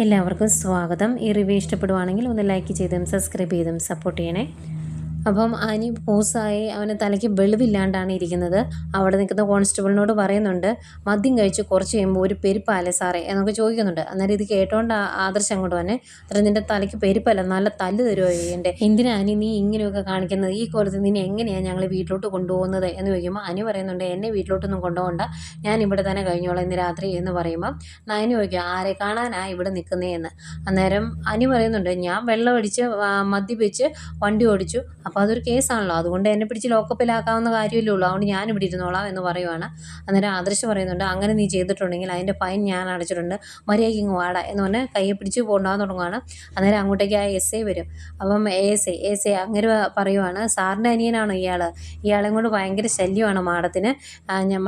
എല്ലാവർക്കും സ്വാഗതം. ഈ റിവ്യൂ ഇഷ്ടപ്പെടുവാണെങ്കിൽ ഒന്ന് ലൈക്ക് ചെയ്തും സബ്സ്ക്രൈബ് ചെയ്തും സപ്പോർട്ട് ചെയ്യണേ. അപ്പം അനി പൂസായി അവന് തലയ്ക്ക് വെളിവില്ലാണ്ടാണ് ഇരിക്കുന്നത്. അവിടെ നിൽക്കുന്ന കോൺസ്റ്റബിളിനോട് പറയുന്നുണ്ട്, മദ്യം കഴിച്ച് കുറച്ച് കഴിയുമ്പോൾ ഒരു പെരുപ്പല്ലേ സാറേ എന്നൊക്കെ ചോദിക്കുന്നുണ്ട്. അന്നേരം ഇത് കേട്ടോണ്ട് ആദർശ് അങ്ങോട്ട് വന്നെ, അത്ര നിൻ്റെ തലയ്ക്ക് പെരുപ്പല്ല, നല്ല തല്ല് തരുമോ എൻ്റെ, എന്തിനാ അനി നീ ഇങ്ങനെയൊക്കെ കാണിക്കുന്നത്, ഈ കോലത്തിൽ നിന്നെ എങ്ങനെയാണ് ഞങ്ങൾ വീട്ടിലോട്ട് കൊണ്ടുപോകുന്നത് എന്ന് ചോദിക്കുമ്പോൾ അനി പറയുന്നുണ്ട്, എന്നെ വീട്ടിലോട്ടൊന്നും കൊണ്ടുപോകണ്ട, ഞാൻ ഇവിടെ തന്നെ കഴിഞ്ഞോളാം ഇന്ന് രാത്രി എന്ന് പറയുമ്പം നയന് ചോദിക്കും, ആരെ കാണാനാ ഇവിടെ നിൽക്കുന്നേ എന്ന്. അന്നേരം അനി പറയുന്നുണ്ട്, ഞാൻ വെള്ളം അടിച്ച് മദ്യപിച്ച് വണ്ടി ഓടിച്ചു, അപ്പോൾ അതൊരു കേസാണല്ലോ, അതുകൊണ്ട് എന്നെ പിടിച്ച് ലോക്കപ്പിലാക്കാവുന്ന കാര്യമല്ലേ ഉള്ളൂ, അതുകൊണ്ട് ഞാൻ ഇവിടെ ഇരുന്നോളാം എന്ന് പറയുവാണ്. അന്നേരം ആദർശ് പറയുന്നുണ്ട്, അങ്ങനെ നീ ചെയ്തിട്ടുണ്ടെങ്കിൽ അതിൻ്റെ ഫൈൻ ഞാൻ അടച്ചിട്ടുണ്ട്, മര്യാദയ്ക്ക് ഇങ്ങ് വാടാ എന്ന് പറഞ്ഞ് കയ്യെ പിടിച്ച് കൊണ്ടുപോകാൻ തുടങ്ങുകയാണ്. അന്നേരം അങ്ങോട്ടേക്ക് ആ എസ് ഐ വരും. അപ്പം എസ് ഐ അങ്ങനെ പറയുവാണ്, സാറിൻ്റെ അനിയനാണോ ഇയാളെ കൊണ്ട് ഭയങ്കര ശല്യമാണ്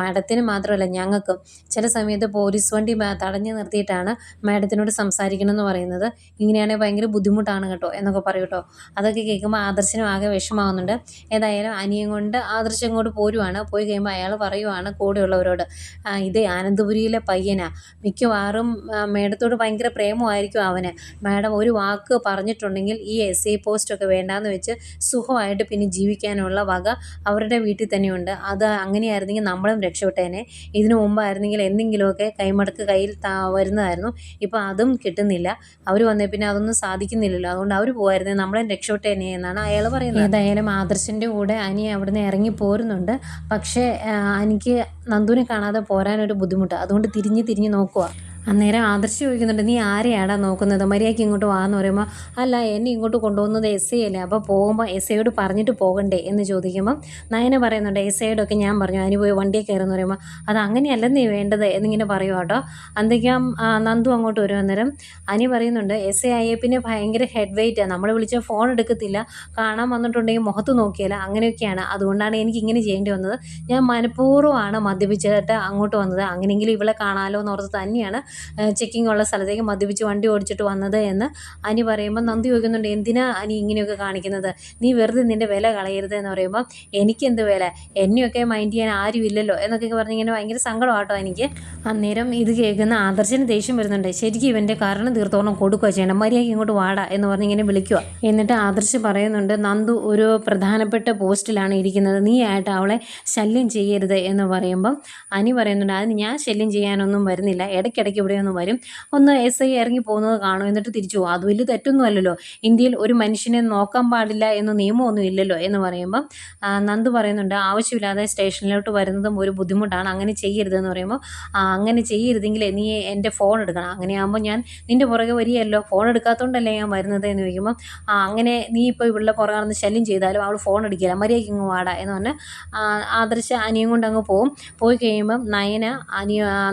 മാഡത്തിന് മാത്രമല്ല ഞങ്ങൾക്കും. ചില സമയത്ത് പോലീസ് വണ്ടി തടഞ്ഞു നിർത്തിയിട്ടാണ് മാഡത്തിനോട് സംസാരിക്കണമെന്ന് പറയുന്നത്, ഇങ്ങനെയാണെങ്കിൽ ഭയങ്കര ബുദ്ധിമുട്ടാണ് കേട്ടോ എന്നൊക്കെ പറയും കേട്ടോ. അതൊക്കെ കേൾക്കുമ്പോൾ ആദർശിനും ആകെ വിഷമാവുന്നുണ്ട്. ഏതായാലും അനിയൻ കൊണ്ട് ആദർശം ഇങ്ങോട്ട് പോരുവാണ്. പോയി കഴിയുമ്പോൾ അയാൾ പറയുവാണ് കൂടെയുള്ളവരോട്, ഇത് ആനന്ദപുരിയിലെ പയ്യനാ, മിക്കവാറും മേഡത്തോട് ഭയങ്കര പ്രേമമായിരിക്കും അവന്, മാഡം ഒരു വാക്ക് പറഞ്ഞിട്ടുണ്ടെങ്കിൽ ഈ SI പോസ്റ്റൊക്കെ വേണ്ടാന്ന് വെച്ച് സുഖമായിട്ട് പിന്നെ ജീവിക്കാനുള്ള വക അവരുടെ വീട്ടിൽ തന്നെയുണ്ട്. അത് അങ്ങനെയായിരുന്നെങ്കിൽ നമ്മളും രക്ഷപ്പെട്ടേനെ. ഇതിനു മുമ്പായിരുന്നെങ്കിൽ എന്തെങ്കിലുമൊക്കെ കൈമടക്ക് കയ്യിൽ വരുന്നതായിരുന്നു, ഇപ്പോൾ അതും കിട്ടുന്നില്ല. അവർ വന്നേ പിന്നെ അതൊന്നും സാധിക്കുന്നില്ലല്ലോ, അതുകൊണ്ട് അവർ പോകുമായിരുന്നെങ്കിൽ നമ്മളും രക്ഷപ്പെട്ടേനെ എന്നാണ് അയാൾ പറയുന്നത്. ഏതായാലും ആദർശിൻ്റെ കൂടെ അനി അവിടുന്ന് ഇറങ്ങി പോരുന്നുണ്ട്. പക്ഷേ എനിക്ക് നന്ദുവിനെ കാണാതെ പോരാനൊരു ബുദ്ധിമുട്ട്, അതുകൊണ്ട് തിരിഞ്ഞ് നോക്കുക. അന്നേരം ആദർശ് ചോദിക്കുന്നുണ്ട്, നീ ആരെയാടാ നോക്കുന്നത്, മര്യാദയ്ക്ക് ഇങ്ങോട്ട് വാന്ന് പറയുമ്പോൾ, അല്ല എന്നെ ഇങ്ങോട്ട് കൊണ്ടുപോകുന്നത് SI അല്ലേ, അപ്പോൾ പോകുമ്പോൾ SIയോട് പറഞ്ഞിട്ട് പോകണ്ടേ എന്ന് ചോദിക്കുമ്പം നയന പറയുന്നുണ്ട്, SIയോടൊക്കെ ഞാൻ പറഞ്ഞു അതിന് പോയി വണ്ടിയിൽ കയറുമെന്ന് പറയുമ്പോൾ, അത് അങ്ങനെയല്ലെന്നേ വേണ്ടത് എന്നിങ്ങനെ പറയുക കേട്ടോ. അന്തേക്കാം നന്ദു അങ്ങോട്ട് വരും. അന്നേരം അനി പറയുന്നുണ്ട്, SI ആയേ പിന്നെ ഭയങ്കര ഹെഡ് വെയിറ്റാണ്, നമ്മൾ വിളിച്ചാൽ ഫോൺ എടുക്കത്തില്ല, കാണാൻ വന്നിട്ടുണ്ടെങ്കിൽ മുഖത്ത് നോക്കിയാൽ അങ്ങനെയൊക്കെയാണ്, അതുകൊണ്ടാണ് എനിക്ക് ഇങ്ങനെ ചെയ്യേണ്ടി വന്നത്, ഞാൻ മനഃപൂർവ്വമാണ് മദ്യപിച്ചിട്ട് അങ്ങോട്ട് വന്നത്, അങ്ങനെയെങ്കിലും ഇവളെ കാണാമല്ലോ എന്നോർത്ത് തന്നെയാണ് ചെക്കിംഗ് ഉള്ള സ്ഥലത്തേക്ക് മദ്യപിച്ച് വണ്ടി ഓടിച്ചിട്ട് വന്നത് എന്ന് അനി പറയുമ്പോൾ നന്ദി ചോദിക്കുന്നുണ്ട്, എന്തിനാ അനി ഇങ്ങനെയൊക്കെ കാണിക്കുന്നത്, നീ വെറുതെ നിൻ്റെ വില കളയരുത് എന്ന് പറയുമ്പോൾ, എനിക്കെന്ത് വില, എന്നെയൊക്കെ മൈൻഡ് ചെയ്യാൻ ആരും ഇല്ലല്ലോ എന്നൊക്കെ പറഞ്ഞിങ്ങനെ ഭയങ്കര സങ്കടമാട്ടോ എനിക്ക്. അന്നേരം ഇത് കേൾക്കുന്ന ആദർശന് ദേഷ്യം വരുന്നുണ്ട്, ശരിക്കും ഇവൻ്റെ കാരണം തീർത്തോളം കൊടുക്കുക ചെയ്യണം, മര്യാദയ്ക്ക് ഇങ്ങോട്ട് വാടാ എന്ന് പറഞ്ഞിങ്ങനെ വിളിക്കുക. എന്നിട്ട് ആദർശ് പറയുന്നുണ്ട്, നന്ദു ഒരു പ്രധാനപ്പെട്ട പോസ്റ്റിലാണ് ഇരിക്കുന്നത്, നീ ആയിട്ട് അവളെ ശല്യം ചെയ്യരുത് എന്ന് പറയുമ്പം അനി പറയുന്നുണ്ട്, അതിന് ഞാൻ ശല്യം ചെയ്യാനൊന്നും വരുന്നില്ല, ഇടയ്ക്കിടയ്ക്ക് ഇവിടെയൊന്നും വരും, ഒന്ന് SI ഇറങ്ങി പോകുന്നത് കാണും എന്നിട്ട് തിരിച്ചു പോകും, അത് വലിയ തെറ്റൊന്നും അല്ലല്ലോ, ഇന്ത്യയിൽ ഒരു മനുഷ്യനെ നോക്കാൻ പാടില്ല എന്ന് നിയമമൊന്നും ഇല്ലല്ലോ എന്ന് പറയുമ്പം നന്ദു പറയുന്നുണ്ട്, ആവശ്യമില്ലാതെ സ്റ്റേഷനിലോട്ട് വരുന്നതും ഒരു ബുദ്ധിമുട്ടാണ്, അങ്ങനെ ചെയ്യരുതെന്ന് പറയുമ്പോൾ, അങ്ങനെ ചെയ്യരുതെങ്കിൽ നീ എൻ്റെ ഫോൺ എടുക്കണം, അങ്ങനെയാകുമ്പോൾ ഞാൻ നിൻ്റെ പുറകെ വരികയല്ലോ, ഫോൺ എടുക്കാത്തതുകൊണ്ടല്ലേ ഞാൻ വരുന്നത് എന്ന് ചോദിക്കുമ്പോൾ, അങ്ങനെ നീ ഇപ്പോൾ ഇവളുടെ പുറകെ നടന്ന് ശല്യം ചെയ്താലും അവൾ ഫോൺ എടുക്കില്ല, മര്യാദയ്ക്ക് ഇങ്ങ് വാടാ എന്ന് പറഞ്ഞ് ആദർശ അനിയും കൊണ്ട് അങ്ങ് പോയി കഴിയുമ്പം നയന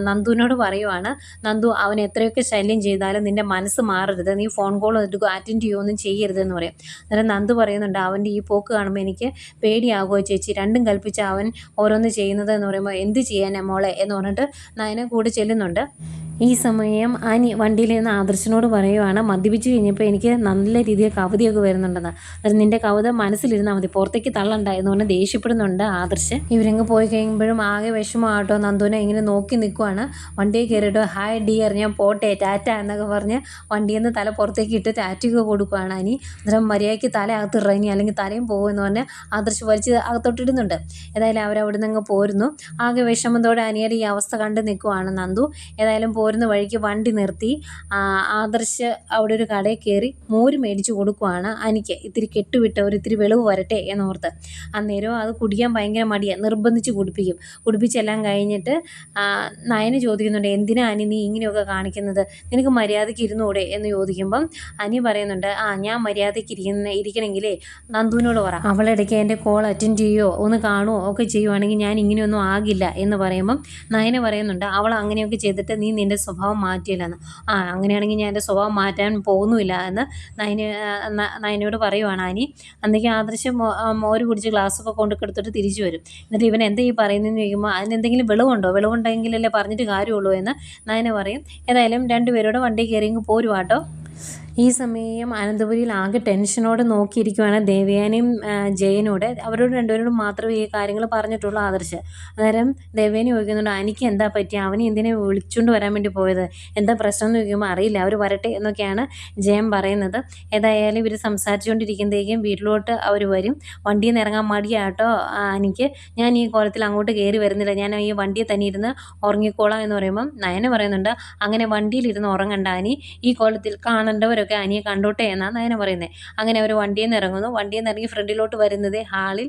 നന്ദുവിനോട് പറയുവാണ്, നന്ദു അവൻ എത്രയൊക്കെ ശല്യം ചെയ്താലും നിൻ്റെ മനസ്സ് മാറരുത്, നീ ഫോൺ കോൾ അറ്റൻഡ് ചെയ്യുകയൊന്നും ചെയ്യരുതെന്ന് പറയും. അന്നേരം നന്ദു പറയുന്നുണ്ട്, അവൻ്റെ ഈ പോക്ക് കാണുമ്പോൾ എനിക്ക് പേടിയാകുമോ ചേച്ചി, രണ്ടും കൽപ്പിച്ച് അവൻ ഓരോന്ന് ചെയ്യുന്നത് എന്ന് പറയുമ്പോൾ, എന്ത് ചെയ്യാനാ മോളെ എന്ന് പറഞ്ഞിട്ട് നയന കൂടെ ചെല്ലുന്നുണ്ട്. ഈ സമയം അനി വണ്ടിയിൽ നിന്ന് ആദർശിനോട് പറയുവാണ്, മദ്യപിച്ച് കഴിഞ്ഞപ്പോൾ എനിക്ക് നല്ല രീതിയിൽ കവിതയൊക്കെ വരുന്നുണ്ടെന്ന്, അത് നിൻ്റെ കവിത മനസ്സിലിരുന്നാൽ മതി, പുറത്തേക്ക് തള്ളണ്ട എന്ന് പറഞ്ഞ് ദേഷ്യപ്പെടുന്നുണ്ട് ആദർശ്. ഇവരങ്ങ് പോയി കഴിയുമ്പോഴും ആകെ വിഷമമാട്ടോ, നന്ദുവിനെ ഇങ്ങനെ നോക്കി നിൽക്കുവാണ്. വണ്ടിയിൽ കയറിയിട്ട് ഹായ് ഡിയർ ഞാൻ പോട്ടെ ടാറ്റ എന്നൊക്കെ പറഞ്ഞ് വണ്ടിയിൽ നിന്ന് തല പുറത്തേക്ക് ഇട്ട് ടാറ്റയൊക്കെ കൊടുക്കുവാണ് അനി. അന്നേരം മര്യാദയ്ക്ക് തല അകത്തിട ഇനി, അല്ലെങ്കിൽ തലയും പോകുമെന്ന് പറഞ്ഞ് ആദർശ് വലിച്ച് അകത്തോട്ടിടുന്നുണ്ട്. ഏതായാലും അവരവിടെ നിന്ന് അങ്ങ് പോരുന്നു. ആകെ വിഷമത്തോടെ അനിയുടെ ഈ അവസ്ഥ കണ്ട് നിൽക്കുവാണ് നന്ദു. ഏതായാലും പോരുന്ന വഴിക്ക് വണ്ടി നിർത്തി ആദർശ് അവിടെ ഒരു കടയിൽ കയറി മോര് മേടിച്ച് കൊടുക്കുവാണ് അനിക്ക്, ഇത്തിരി കെട്ടുവിട്ട് ഇത്തിരി വെളിവ് വരട്ടെ എന്നോർത്ത്. അന്നേരം അത് കുടിക്കാൻ ഭയങ്കര മടിയാണ്, നിർബന്ധിച്ച് കുടിപ്പിച്ചെല്ലാം കഴിഞ്ഞിട്ട് നയന ചോദിക്കുന്നുണ്ട്, എന്തിനാ അനി നീ ഇങ്ങനെയൊക്കെ കാണിക്കുന്നത്, നിനക്ക് മര്യാദയ്ക്ക് ഇരുന്നൂടെ എന്ന് ചോദിക്കുമ്പം അനി പറയുന്നുണ്ട്, ഞാൻ മര്യാദയ്ക്ക് ഇരിക്കണമെങ്കിലേ നന്ദുവിനോട് പറ, അവളിടയ്ക്ക് എൻ്റെ കോൾ അറ്റൻഡ് ചെയ്യുകയോ ഒന്ന് കാണുകയോ ഒക്കെ ചെയ്യുവാണെങ്കിൽ ഞാൻ ഇങ്ങനെയൊന്നും ആകില്ല എന്ന് പറയുമ്പം നയന പറയുന്നുണ്ട്, അവൾ അങ്ങനെയൊക്കെ ചെയ്തിട്ട് നീ നിൻ്റെ സ്വഭാവം മാറ്റിയില്ലെന്ന്. അങ്ങനെയാണെങ്കിൽ ഞാൻ എൻ്റെ സ്വഭാവം മാറ്റാൻ പോകുന്നുമില്ല എന്ന് നയനയോട് പറയുവാണ് അനി. അന്നേക്ക് ആദർശം മോര് കുടിച്ച് ഗ്ലാസ്സൊക്കെ കൊടുത്തിട്ട് തിരിച്ചു വരും. എന്നിട്ട് ഇവൻ എന്താ ഈ പറയുന്നതെന്ന് ചോദിക്കുമ്പോൾ, അതിനെന്തെങ്കിലും വെളിവുണ്ടെങ്കിലല്ലേ പറഞ്ഞിട്ട് കാര്യമുള്ളൂ എന്ന് നയന പറയും. ഏതായാലും രണ്ടുപേരോട് വണ്ടി കയറി പോരുവാട്ടോ. ഈ സമയം അനന്തപുരിയിൽ ആകെ ടെൻഷനോടെ നോക്കിയിരിക്കുകയാണ് ദേവയാനിയും ജയനോട്. അവരോട് രണ്ടുപേരോടും മാത്രമേ ഈ കാര്യങ്ങൾ പറഞ്ഞിട്ടുള്ളൂ ആദർശ്. അന്നേരം ദേവയാനി ചോദിക്കുന്നുണ്ട്, എനിക്ക് എന്താ പറ്റിയ, അവനെ എന്തിനെ വിളിച്ചുകൊണ്ട് വരാൻ വേണ്ടി പോയത്, എന്താ പ്രശ്നം എന്ന് ചോദിക്കുമ്പോൾ അറിയില്ല, അവർ വരട്ടെ എന്നൊക്കെയാണ് ജയൻ പറയുന്നത്. ഏതായാലും ഇവർ സംസാരിച്ചുകൊണ്ടിരിക്കുമ്പോഴേക്കും വീട്ടിലോട്ട് അവർ വരും. വണ്ടിയിൽ നിന്ന് ഇറങ്ങാൻ മടിയാട്ടോ എനിക്ക്, ഞാൻ ഈ കോലത്തിൽ അങ്ങോട്ട് കയറി വരുന്നില്ല, ഞാൻ ഈ വണ്ടിയിൽ തന്നെ ഇരുന്ന് ഉറങ്ങിക്കോളാം എന്ന് പറയുമ്പം നയന പറയുന്നുണ്ട്, അങ്ങനെ വണ്ടിയിലിരുന്ന് ഉറങ്ങണ്ട അനി, ഈ കോലത്തിൽ കാണേണ്ടവരൊക്കെ അനിയെ കണ്ടോട്ടെ എന്നാണ് നയന പറയുന്നത്. അങ്ങനെ അവർ വണ്ടിയിൽ നിന്ന് ഇറങ്ങുന്നു. വണ്ടിയിൽ നിന്ന് ഇറങ്ങി ഫ്രണ്ടിലോട്ട് വരുന്നത് ഹാളിൽ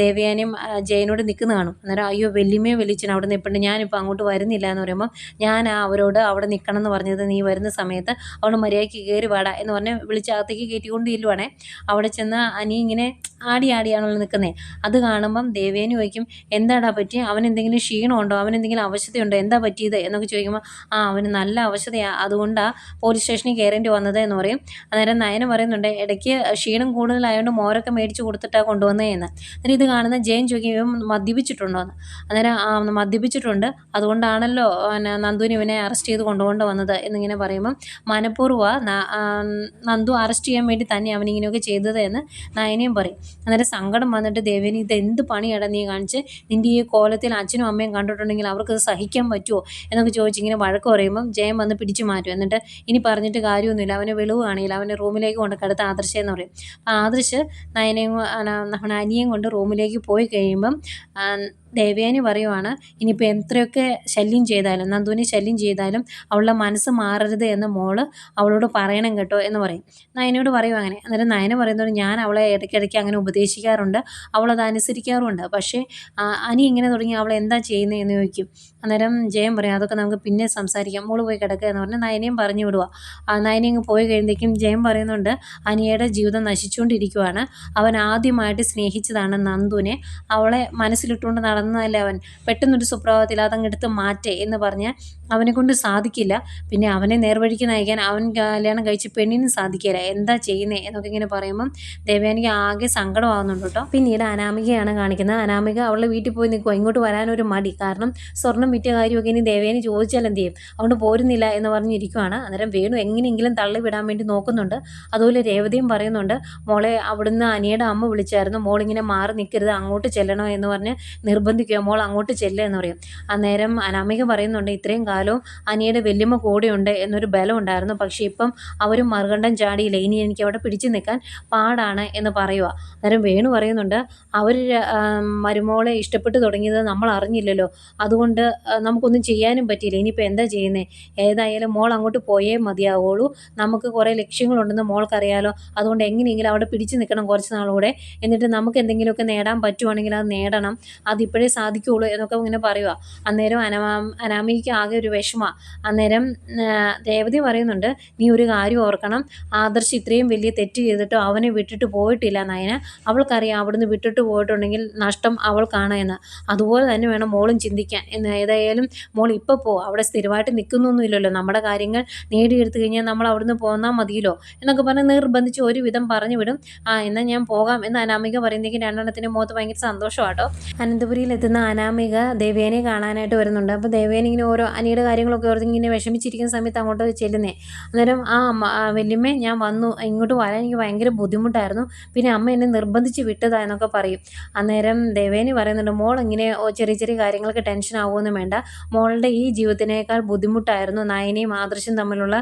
ദേവയാനിയും ജയനോട് നിൽക്കുന്ന കാണും. അന്നേരം അയ്യോ വെല്ലുമേ വെളിച്ചൻ അവിടെ നിൽപ്പുണ്ട്, ഞാനിപ്പോൾ അങ്ങോട്ട് വരുന്നില്ല എന്ന് പറയുമ്പോൾ, ഞാൻ അവരോട് അവിടെ നിൽക്കണം എന്ന് പറഞ്ഞത്, നീ വരുന്ന സമയത്ത് അവൾ മര്യാദയ്ക്ക് കയറി വാടാ എന്ന് പറഞ്ഞ് വിളിച്ചകത്തേക്ക് കയറ്റിക്കൊണ്ട് ഇല്ലുവാണേ. അവിടെ ചെന്ന് അനി ഇങ്ങനെ ആടിയാണല്ലോ നിൽക്കുന്നത്. അത് കാണുമ്പം ദേവേനി ചോദിക്കും, എന്താടാ പറ്റി, അവൻ എന്തെങ്കിലും ക്ഷീണമുണ്ടോ, അവൻ എന്തെങ്കിലും അവശതയുണ്ടോ, എന്താ പറ്റിയത് എന്നൊക്കെ ചോദിക്കുമ്പോൾ, അവന് നല്ല അവശതയാണ്, അതുകൊണ്ടാണ് പോലീസ് സ്റ്റേഷനിൽ കയറേണ്ടി വന്നത് എന്ന് പറയും. അന്നേരം നയന പറയുന്നുണ്ട്, ഇടയ്ക്ക് ക്ഷീണം കൂടുതലായതുകൊണ്ട് മോരൊക്കെ മേടിച്ച് കൊടുത്തിട്ടാണ് കൊണ്ടുവന്നതെന്ന്. അന്നേരം ഇത് കാണുന്ന ജയൻ ചോദിക്കും, ഇവൻ മദ്യപിച്ചിട്ടുണ്ടോ എന്ന്. അന്നേരം മദ്യപിച്ചിട്ടുണ്ട്, അതുകൊണ്ടാണല്ലോ നന്ദുവിന് ഇവനെ അറസ്റ്റ് ചെയ്ത് കൊണ്ടുകൊണ്ട് വന്നത് എന്നിങ്ങനെ പറയുമ്പം, മനഃപൂർവ്വം നന്ദു അറസ്റ്റ് ചെയ്യാൻ വേണ്ടി തന്നെ അവനിങ്ങനെയൊക്കെ ചെയ്തത് എന്ന് നയനയും പറയും. അന്നേരം സങ്കടം വന്നിട്ട് ദേവേനി, ഇത് എന്ത് പണിയാടാ നീ കാണിച്ച്, നിൻ്റെ ഈ കോലത്തിൽ അച്ഛനും അമ്മയും കണ്ടിട്ടുണ്ടെങ്കിൽ അവർക്കത് സഹിക്കാൻ പറ്റുമോ എന്നൊക്കെ ചോദിച്ച് ഇങ്ങനെ വഴക്ക് പറയുമ്പം ജയൻ വന്ന് പിടിച്ചു മാറ്റും. എന്നിട്ട് ഇനി പറഞ്ഞിട്ട് കാര്യമൊന്നുമില്ല, അവനെ വെളിവ് കാണില്ല, അവനെ റൂമിലേക്ക് കൊണ്ട് കിടത്ത ആദർശ് എന്ന് പറയും. ആദർശ് നയനയും നമ്മുടെ അനിയും കൊണ്ട് റൂമിലേക്ക് പോയി കഴിയുമ്പം ദേവയാനി പറയുവാണ്, ഇനിയിപ്പോൾ എത്രയൊക്കെ ശല്യം ചെയ്താലും, നന്ദുവിനെ ശല്യം ചെയ്താലും അവളുടെ മനസ്സ് മാറരുത് എന്ന് മോള് അവളോട് പറയണം കേട്ടോ എന്ന് പറയും. നയനയോട് പറയും അങ്ങനെ. അന്നേരം നയന പറയുന്നത്, ഞാൻ അവളെ ഇടയ്ക്കിടയ്ക്ക് അങ്ങനെ ഉപദേശിക്കാറുണ്ട്, അവളത് അനുസരിക്കാറുമുണ്ട്, പക്ഷേ അനി ഇങ്ങനെ തുടങ്ങി അവൾ എന്താ ചെയ്യുന്നത് എന്ന് ചോദിക്കും. അന്നേരം ജയൻ പറയും, അതൊക്കെ നമുക്ക് പിന്നെ സംസാരിക്കാം, മോള് പോയി കിടക്കുക എന്ന് പറഞ്ഞ് നയനയും പറഞ്ഞു വിടുക. നയന ഇങ്ങ് പോയി കഴിയുമ്പോഴേക്കും ജയൻ പറയുന്നുണ്ട്, അനിയുടെ ജീവിതം നശിച്ചുകൊണ്ടിരിക്കുവാണ്, അവൻ ആദ്യമായിട്ട് സ്നേഹിച്ചതാണ് നന്ദുവിനെ, അവളെ മനസ്സിലിട്ടുകൊണ്ട് നടന്നതല്ലേ അവൻ, പെട്ടെന്നൊരു സുപ്രഭാതത്തിൽ അതങ്ങ് എടുത്ത് മാറ്റേ എന്ന് പറഞ്ഞാൽ അവനെ കൊണ്ട് സാധിക്കില്ല, പിന്നെ അവനെ നേർവഴിക്ക് നയിക്കാൻ അവൻ കല്യാണം കഴിച്ച് പെണ്ണിനും സാധിക്കില്ല, എന്താ ചെയ്യുന്നത് എന്നൊക്കെ ഇങ്ങനെ പറയുമ്പം ദേവയാനിക്ക് ആകെ സങ്കടമാകുന്നുണ്ട് കേട്ടോ. പിന്നീട് അനാമികയാണ് കാണിക്കുന്നത്. അനാമിക അവളുടെ വീട്ടിൽ പോയി നിൽക്കുക, ഇങ്ങോട്ട് വരാനൊരു മടി, കാരണം സ്വർണം വിറ്റ കാര്യമൊക്കെ ഇനി ദേവയാനി ചോദിച്ചാൽ എന്ത് ചെയ്യും, അതുകൊണ്ട് പോരുന്നില്ല എന്ന് പറഞ്ഞിരിക്കുവാണ്. അന്നേരം വേണു എങ്ങനെയെങ്കിലും തള്ളി വിടാൻ വേണ്ടി നോക്കുന്നുണ്ട്. അതുപോലെ രേവതിയും പറയുന്നുണ്ട്, മോളെ അവിടുന്ന് അനിയുടെ അമ്മ വിളിച്ചായിരുന്നു, മോളിങ്ങനെ മാറി നിൽക്കരുത്, അങ്ങോട്ട് ചെല്ലണോ എന്ന് പറഞ്ഞ് നിർബന്ധിക്കുക, മോൾ അങ്ങോട്ട് ചെല്ലുക എന്ന് പറയും. അന്നേരം അനാമിക പറയുന്നുണ്ട്, ഇത്രയും കാലവും അനിയുടെ വല്യമ്മ കൂടെയുണ്ട് എന്നൊരു ബലം ഉണ്ടായിരുന്നു, പക്ഷേ ഇപ്പം അവരും മറുകണ്ഠം ചാടിയില്ല, ഇനി എനിക്ക് അവിടെ പിടിച്ചു നിൽക്കാൻ പാടാണ് എന്ന് പറയുക. അന്നേരം വേണു പറയുന്നുണ്ട്, അവർ മരുമോളെ ഇഷ്ടപ്പെട്ട് തുടങ്ങിയത് നമ്മൾ അറിഞ്ഞില്ലല്ലോ, അതുകൊണ്ട് നമുക്കൊന്നും ചെയ്യാനും പറ്റിയില്ല, ഇനിയിപ്പോൾ എന്താ ചെയ്യുന്നത്, ഏതായാലും മോൾ അങ്ങോട്ട് പോയേ മതിയാവുള്ളൂ, നമുക്ക് കുറേ ലക്ഷ്യങ്ങളുണ്ടെന്ന് മോൾക്കറിയാലോ, അതുകൊണ്ട് എങ്ങനെയെങ്കിലും അവിടെ പിടിച്ചു നിൽക്കണം കുറച്ച് നാളുകൂടെ, എന്നിട്ട് നമുക്ക് എന്തെങ്കിലുമൊക്കെ നേടാൻ പറ്റുവാണെങ്കിൽ അത് നേടണം, അതിപ്പോഴേ സാധിക്കുകയുള്ളൂ എന്നൊക്കെ ഇങ്ങനെ പറയുക. അന്നേരം അനാമികയ്ക്ക് ആകെ ഒരു വിഷമമാണ്. അന്നേരം രേവതി പറയുന്നുണ്ട്, നീ ഒരു കാര്യം ഓർക്കണം, ആദർശ് ഇത്രയും വലിയ തെറ്റ് ചെയ്തിട്ട് അവനെ വിട്ടിട്ട് പോയിട്ടില്ല നയന, അവൾക്കറിയാം അവിടുന്ന് വിട്ടിട്ട് പോയിട്ടുണ്ടെങ്കിൽ നഷ്ടം അവൾക്കാണ് എന്ന്, അതുപോലെ തന്നെ വേണം മോളും ചിന്തിക്കാൻ എന്ന്. ഏതായാലും മോൾ ഇപ്പോൾ അവിടെ സ്ഥിരമായിട്ട് നിൽക്കുന്നൊന്നുമില്ലല്ലോ, നമ്മുടെ കാര്യങ്ങൾ നേടിയെടുത്തു കഴിഞ്ഞാൽ നമ്മൾ അവിടുന്ന് പോന്നാൽ മതിയല്ലോ എന്നൊക്കെ പറഞ്ഞ് നിർബന്ധിച്ച് ഒരുവിധം പറഞ്ഞു വിടും. എന്നാൽ ഞാൻ പോകാം എന്ന് അനാമിക പറയുന്നേക്കും രണ്ടെണ്ണത്തിൻ്റെ മുഖത്ത് ഭയങ്കര സന്തോഷമാട്ടോ. അനന്തപുരിയിൽ എത്തുന്ന അനാമിക ദേവേനെ കാണാനായിട്ട് വരുന്നുണ്ട്. അപ്പോൾ ദേവേനെ ഇങ്ങനെ ഓരോ അനിയുടെ കാര്യങ്ങളൊക്കെ ഓർത്ത് ഇങ്ങനെ വിഷമിച്ചിരിക്കുന്ന സമയത്ത് അങ്ങോട്ട് ചെല്ലുന്നേ. അന്നേരം വല്യമ്മേ ഞാൻ വന്നു, ഇങ്ങോട്ട് വരാൻ എനിക്ക് ഭയങ്കര ബുദ്ധിമുട്ടായിരുന്നു, പിന്നെ അമ്മ എന്നെ നിർബന്ധിച്ച് വിട്ടതാ എന്നൊക്കെ പറയും. അന്നേരം ദേവേനി പറയുന്നുണ്ട്, മോൾ ഇങ്ങനെ ചെറിയ ചെറിയ കാര്യങ്ങൾക്ക് ടെൻഷൻ ആവുമെന്നും വേണ്ട, മോളുടെ ഈ ജീവിതത്തിനേക്കാൾ ബുദ്ധിമുട്ടായിരുന്നു നയനയും ആദർശം തമ്മിലുള്ള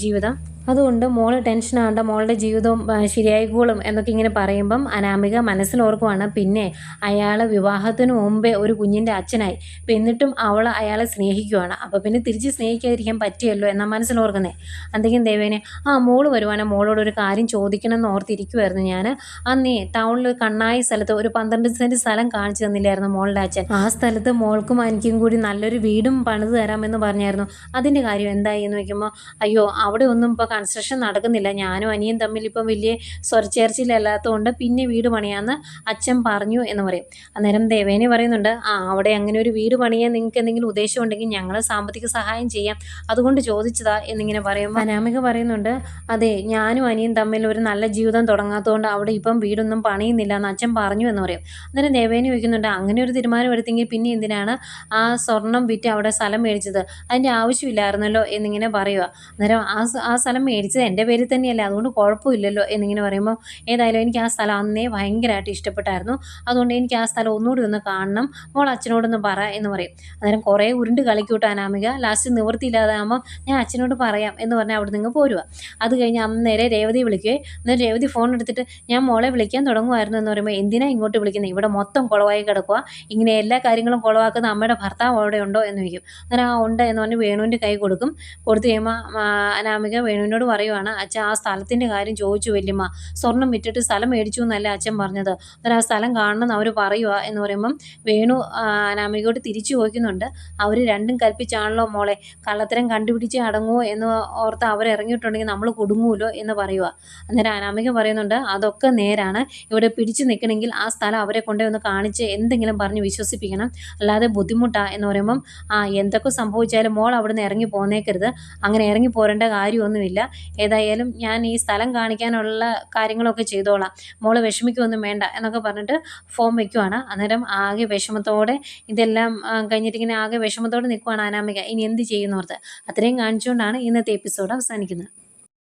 ജീവിതം, അതുകൊണ്ട് മോൾ ടെൻഷൻ ആവണ്ട, മോളുടെ ജീവിതവും ശരിയായിക്കോളും എന്നൊക്കെ ഇങ്ങനെ പറയുമ്പം അനാമിക മനസ്സിലോർക്കുവാണ്, പിന്നെ അയാൾ വിവാഹത്തിന് മുമ്പേ ഒരു കുഞ്ഞിൻ്റെ അച്ഛനായി, ഇപ്പം എന്നിട്ടും അവൾ അയാളെ സ്നേഹിക്കുവാണ്, അപ്പോൾ പിന്നെ തിരിച്ച് സ്നേഹിക്കാതിരിക്കാൻ പറ്റിയല്ലോ എന്നാൽ മനസ്സിലോർക്കുന്നേ. എന്തെങ്കിലും ദേവേനെ, മോള് വരുവാണ്, മോളോട് ഒരു കാര്യം ചോദിക്കണം എന്ന് ഓർത്തിരിക്കുമായിരുന്നു ഞാൻ, അന്നേ ടൗണിൽ കണ്ണായി സ്ഥലത്ത് ഒരു 12 സെൻറ്റ് സ്ഥലം കാണിച്ചു തന്നില്ലായിരുന്നു മോളുടെ അച്ഛൻ, ആ സ്ഥലത്ത് മോൾക്കും എനിക്കും കൂടി നല്ലൊരു വീടും പണിത് തരാമെന്ന് പറഞ്ഞായിരുന്നു, അതിൻ്റെ കാര്യം എന്തായി എന്ന് വയ്ക്കുമ്പോൾ, അയ്യോ അവിടെ ഒന്നും ഇപ്പോൾ കൺസ്ട്രക്ഷൻ നടക്കുന്നില്ല, ഞാനും അനിയും തമ്മിൽ ഇപ്പം വലിയ സ്വരച്ചേർച്ചയിലല്ലാത്തതുകൊണ്ട് പിന്നെ വീട് പണിയാമെന്ന് അച്ഛൻ പറഞ്ഞു എന്ന് പറയും. അന്നേരം ദേവേനെ ദേവേനി പറയുന്നുണ്ട്, അവിടെ അങ്ങനെ ഒരു വീട് പണിയാൻ നിങ്ങൾക്ക് എന്തെങ്കിലും ഉദ്ദേശം ഉണ്ടെങ്കിൽ ഞങ്ങൾ സാമ്പത്തിക സഹായം ചെയ്യാം, അതുകൊണ്ട് ചോദിച്ചതാ എന്നിങ്ങനെ പറയുമ്പോൾ അനാമിക പറയുന്നുണ്ട്, അതെ ഞാനും അനിയും തമ്മിൽ ഒരു നല്ല ജീവിതം തുടങ്ങാത്തതുകൊണ്ട് അവിടെ ഇപ്പം വീടൊന്നും പണിയുന്നില്ല എന്ന് അച്ഛൻ പറഞ്ഞു എന്ന് പറയും. അന്നേരം ദേവേനി ചോദിക്കുന്നുണ്ട്, അങ്ങനെ ഒരു തീരുമാനം എടുത്തെങ്കിൽ പിന്നെ എന്തിനാണ് ആ സ്വർണം വിറ്റ് അവിടെ സ്ഥലം മേടിച്ചത്, അതിൻ്റെ ആവശ്യമില്ലായിരുന്നല്ലോ എന്നിങ്ങനെ പറയുക. അന്നേരം ആ സ്ഥലം മേടിച്ചത് എൻ്റെ പേരിൽ തന്നെയല്ലേ, അതുകൊണ്ട് കുഴപ്പമില്ലല്ലോ എന്നിങ്ങനെ പറയുമ്പോൾ ഏതായാലും എനിക്ക് ആ സ്ഥലം അന്നേ ഭയങ്കരമായിട്ട് ഇഷ്ടപ്പെട്ടായിരുന്നു, അതുകൊണ്ട് എനിക്ക് ആ സ്ഥലം ഒന്നുകൂടി ഒന്ന് കാണണം, മോൾ അച്ഛനോടൊന്ന് പറ എന്ന് പറയും. അന്നേരം കുറേ ഉരുണ്ട് കളിക്കൂട്ടോ അനാമിക. ലാസ്റ്റ് നിവൃത്തിയില്ലാതാകുമ്പോൾ ഞാൻ അച്ഛനോട് പറയാം എന്ന് പറഞ്ഞാൽ അവിടെ നിന്ന് പോരുക. അത് കഴിഞ്ഞ് അന്നേരെ രേവതി വിളിക്കുകയെ. എന്നിട്ട് രേവതി ഫോൺ എടുത്തിട്ട് ഞാൻ മോളെ വിളിക്കാൻ തുടങ്ങുമായിരുന്നു എന്ന് പറയുമ്പോൾ എന്തിനാ ഇങ്ങോട്ട് വിളിക്കുന്നത്, ഇവിടെ മൊത്തം കുളമായി കിടക്കുക, ഇങ്ങനെ എല്ലാ കാര്യങ്ങളും കുളവാക്കുന്ന അമ്മയുടെ ഭർത്താവ് അവിടെ ഉണ്ടോ എന്ന് ചോദിക്കും. അന്നേരം ഉണ്ട് എന്ന് പറഞ്ഞ് വേണുവിൻ്റെ കൈ കൊടുക്കും. കൊടുത്തു കഴിയുമ്പോൾ അനാമിക വേണുവിനോട് പറയുവാണ്, അച്ഛൻ ആ സ്ഥലത്തിൻ്റെ കാര്യം ചോദിച്ചു വല്യമ്മ, സ്വർണം വിറ്റിട്ട് സ്ഥലം മേടിച്ചു എന്നല്ല അച്ഛൻ പറഞ്ഞത്, അന്നേരം ആ സ്ഥലം കാണണം എന്ന് അവർ പറയുക എന്ന് പറയുമ്പം വേണു അനാമികയോട് തിരിച്ചു ചോദിക്കുന്നുണ്ട്, അവർ രണ്ടും കൽപ്പിച്ചാണല്ലോ മോളെ കള്ളത്തരം കണ്ടുപിടിച്ച് അടങ്ങുമോ എന്ന് ഓർത്ത് അവരിറങ്ങിയിട്ടുണ്ടെങ്കിൽ നമ്മൾ കുടുങ്ങുമല്ലോ എന്ന് പറയുക. അന്നേരം അനാമിക പറയുന്നുണ്ട്, അതൊക്കെ നേരാണ്, ഇവിടെ പിടിച്ചു നിൽക്കണമെങ്കിൽ ആ സ്ഥലം അവരെ കൊണ്ടേ ഒന്ന് കാണിച്ച് എന്തെങ്കിലും പറഞ്ഞ് വിശ്വസിപ്പിക്കണം, അല്ലാതെ ബുദ്ധിമുട്ടാ എന്ന് പറയുമ്പം എന്തൊക്കെ സംഭവിച്ചാലും മോൾ അവിടെ നിന്ന് ഇറങ്ങി പോന്നേക്കരുത്, അങ്ങനെ ഇറങ്ങി പോരേണ്ട കാര്യമൊന്നുമില്ല, ഏതായാലും ഞാൻ ഈ സ്ഥലം കാണിക്കാനുള്ള കാര്യങ്ങളൊക്കെ ചെയ്തോളാം, മോള് വിഷമിക്കൊന്നും വേണ്ട എന്നൊക്കെ പറഞ്ഞിട്ട് ഫോം വയ്ക്കുവാണ്. അന്നേരം ആകെ വിഷമത്തോടെ ഇതെല്ലാം കഴിഞ്ഞിട്ട് ഇങ്ങനെ ആകെ വിഷമത്തോടെ നിൽക്കുവാണ് അനാമിക, ഇനി എന്ത് ചെയ്യുന്നോർത്ത്. അത്രയും കാണിച്ചുകൊണ്ടാണ് ഇന്നത്തെ എപ്പിസോഡ് അവസാനിക്കുന്നത്.